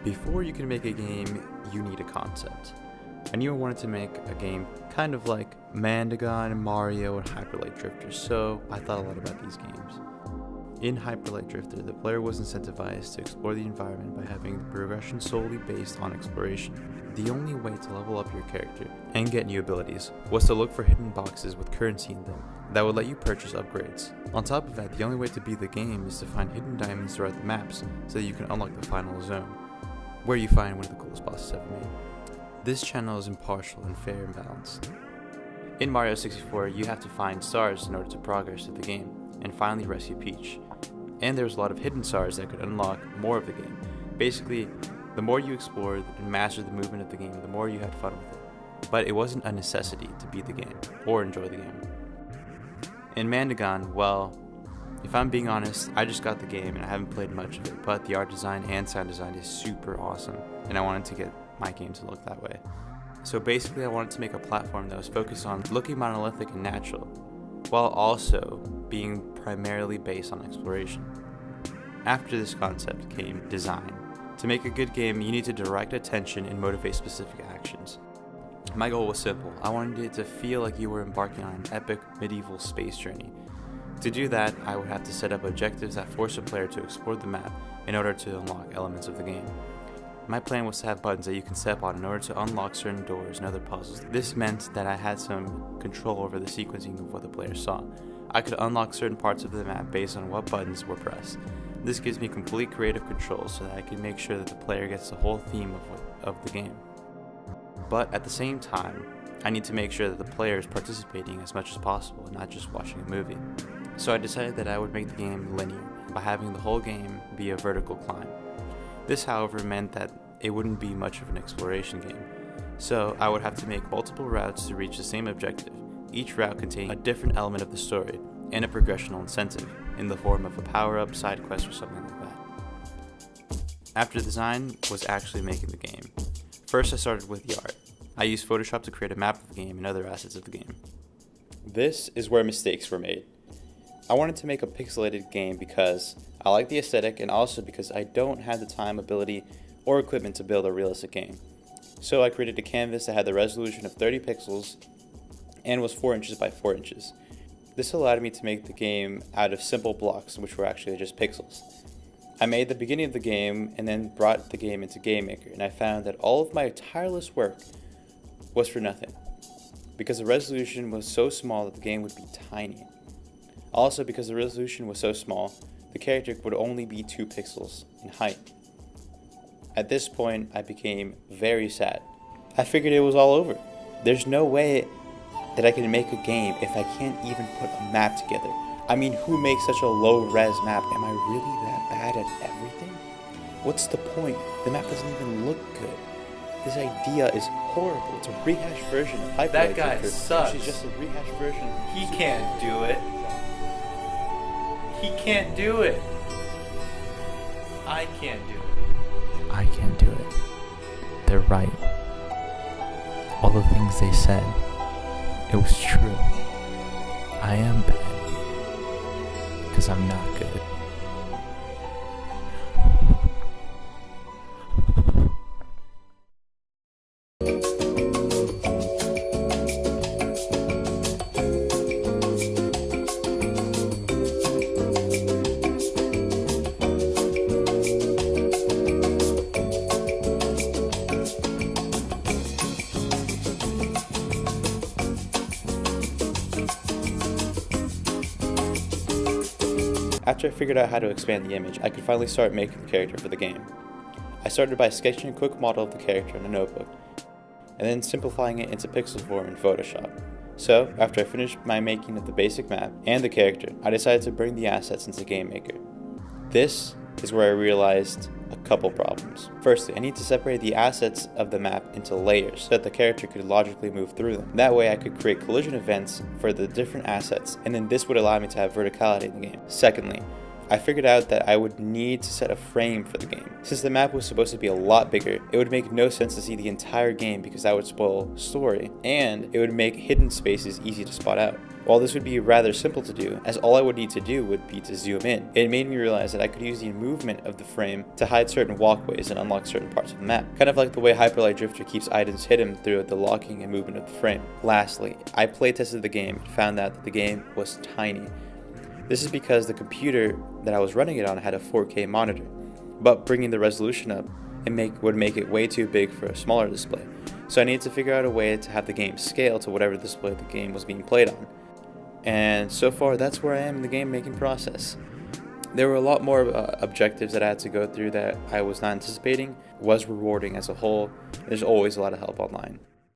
Before you can make a game, you need a concept. I knew I wanted to make a game kind of like Mandagon, Mario, and Hyper Light Drifter, so I thought a lot about these games. In Hyper Light Drifter, the player was incentivized to explore the environment by having the progression solely based on exploration. The only way to level up your character and get new abilities was to look for hidden boxes with currency in them that would let you purchase upgrades. On top of that, the only way to beat the game is to find hidden diamonds throughout the maps so that you can unlock the final zone, where you find one of the coolest bosses ever made. This channel is impartial and fair and balanced. In Mario 64, you have to find stars in order to progress through the game and finally rescue Peach. And there was a lot of hidden stars that could unlock more of the game. Basically, the more you explored and mastered the movement of the game, the more you had fun with it. But it wasn't a necessity to beat the game or enjoy the game. In Mandagon, well, if I'm being honest, I just got the game and I haven't played much of it, but the art design and sound design is super awesome, and I wanted to get my game to look that way. So basically I wanted to make a platform that was focused on looking monolithic and natural, while also being primarily based on exploration. After this concept came design. To make a good game, you need to direct attention and motivate specific actions. My goal was simple. I wanted it to feel like you were embarking on an epic medieval space journey. To do that, I would have to set up objectives that force a player to explore the map in order to unlock elements of the game. My plan was to have buttons that you can step on in order to unlock certain doors and other puzzles. This meant that I had some control over the sequencing of what the player saw. I could unlock certain parts of the map based on what buttons were pressed. This gives me complete creative control so that I can make sure that the player gets the whole theme of the game. But at the same time, I need to make sure that the player is participating as much as possible and not just watching a movie. So I decided that I would make the game linear by having the whole game be a vertical climb. This, however, meant that it wouldn't be much of an exploration game, so I would have to make multiple routes to reach the same objective, each route containing a different element of the story and a progressional incentive in the form of a power-up, side quest, or something like that. After design was actually making the game. First I started with the art. I used Photoshop to create a map of the game and other assets of the game. This is where mistakes were made. I wanted to make a pixelated game because I like the aesthetic and also because I don't have the time, ability, or equipment to build a realistic game. So I created a canvas that had the resolution of 30 pixels and was 4 inches by 4 inches. This allowed me to make the game out of simple blocks, which were actually just pixels. I made the beginning of the game and then brought the game into GameMaker, and I found that all of my tireless work was for nothing, because the resolution was so small that the game would be tiny. Also, because the resolution was so small, the character would only be 2 pixels in height. At this point, I became very sad. I figured it was all over. There's no way that I can make a game if I can't even put a map together. I mean, who makes such a low-res map? Am I really that bad at everything? What's the point? The map doesn't even look good. This idea is horrible. It's a rehashed version of Hyper Light Drifter. That guy sucks. Which is just a rehashed version. He can't do it. He can't do it. I can't do it. I can't do it. They're right. All the things they said, it was true. I am bad because I'm not good. After I figured out how to expand the image, I could finally start making the character for the game. I started by sketching a quick model of the character in a notebook, and then simplifying it into pixel form in Photoshop. So, after I finished my making of the basic map and the character, I decided to bring the assets into GameMaker. This is where I realized a couple problems. Firstly, I need to separate the assets of the map into layers so that the character could logically move through them. That way I could create collision events for the different assets, and then this would allow me to have verticality in the game. Secondly, I figured out that I would need to set a frame for the game. Since the map was supposed to be a lot bigger, it would make no sense to see the entire game because that would spoil story, and it would make hidden spaces easy to spot out. While this would be rather simple to do, as all I would need to do would be to zoom in, it made me realize that I could use the movement of the frame to hide certain walkways and unlock certain parts of the map, kind of like the way Hyperlight Drifter keeps items hidden through the locking and movement of the frame. Lastly, I playtested the game and found out that the game was tiny. This is because the computer that I was running it on had a 4K monitor, but bringing the resolution up would make it way too big for a smaller display. So I needed to figure out a way to have the game scale to whatever display the game was being played on. And so far, that's where I am in the game making process. There were a lot more objectives that I had to go through that I was not anticipating. It was rewarding as a whole. There's always a lot of help online.